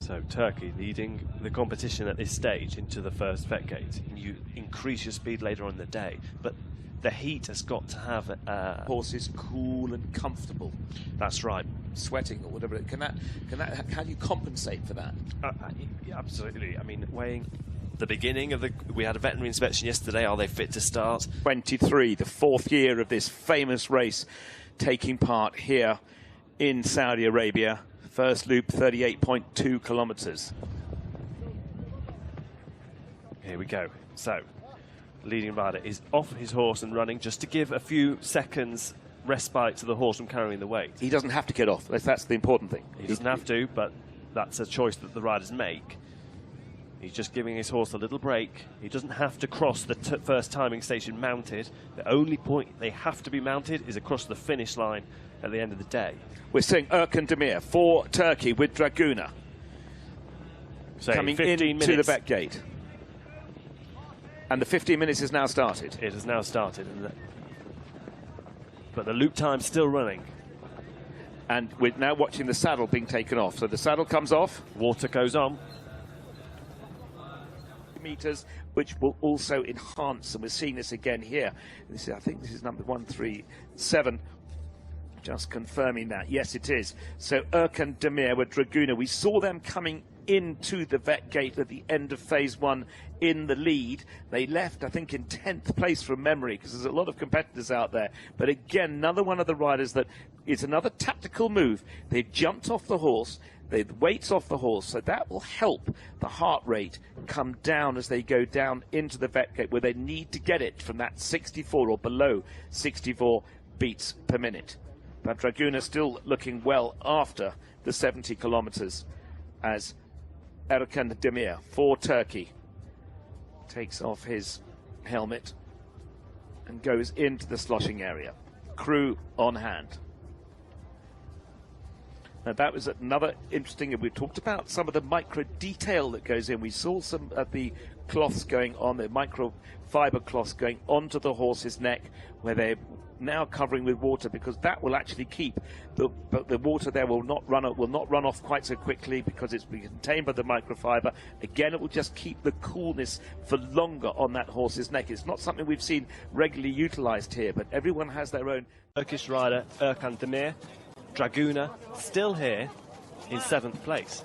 So Turkey leading the competition at this stage into the first vet gate. You increase your speed later on in the day, but the heat has got to have horses cool and comfortable. That's right. Sweating or whatever. How do you compensate for that? Yeah, absolutely. I mean, weighing the beginning of we had a veterinary inspection yesterday. Are they fit to start? 23, the fourth year of this famous race taking part here in Saudi Arabia. First loop, 38.2 kilometers. Here we go. So, leading rider is off his horse and running just to give a few seconds respite to the horse from carrying the weight. He doesn't have to get off. That's the important thing. He doesn't have to, but that's a choice that the riders make. He's just giving his horse a little break. He doesn't have to cross the first timing station mounted. The only point they have to be mounted is across the finish line at the end of the day. We're seeing Erkan Demir for Turkey with Draguna coming into the back gate. And the 15 minutes has now started. It has now started. But the loop time's still running. And we're now watching the saddle being taken off. So the saddle comes off. Water goes on. Meters, which will also enhance, and we're seeing this again here. I think this is number 137. Just confirming that. Yes, it is. So Erkan Demir with Draguna. We saw them coming into the vet gate at the end of phase one in the lead. They left, I think, in 10th place from memory, because there's a lot of competitors out there. But again, another one of the riders that is another tactical move. They've jumped off the horse. The weight's off the horse, so that will help the heart rate come down as they go down into the vet gate, where they need to get it from that 64 or below 64 beats per minute. But Draguna still looking well after the 70 kilometers as Erkan Demir for Turkey takes off his helmet and goes into the sloshing area. Crew on hand. Now that was another interesting, we talked about some of the micro detail that goes in. We saw some of the cloths going on, the microfiber cloths going onto the horse's neck, where they're now covering with water, because that will actually keep the water there will not run off quite so quickly, because it's contained by the microfiber. Again, it will just keep the coolness for longer on that horse's neck. It's not something we've seen regularly utilized here, but everyone has their own. Turkish rider Erkan Demir, Draguna, still here in 7th place.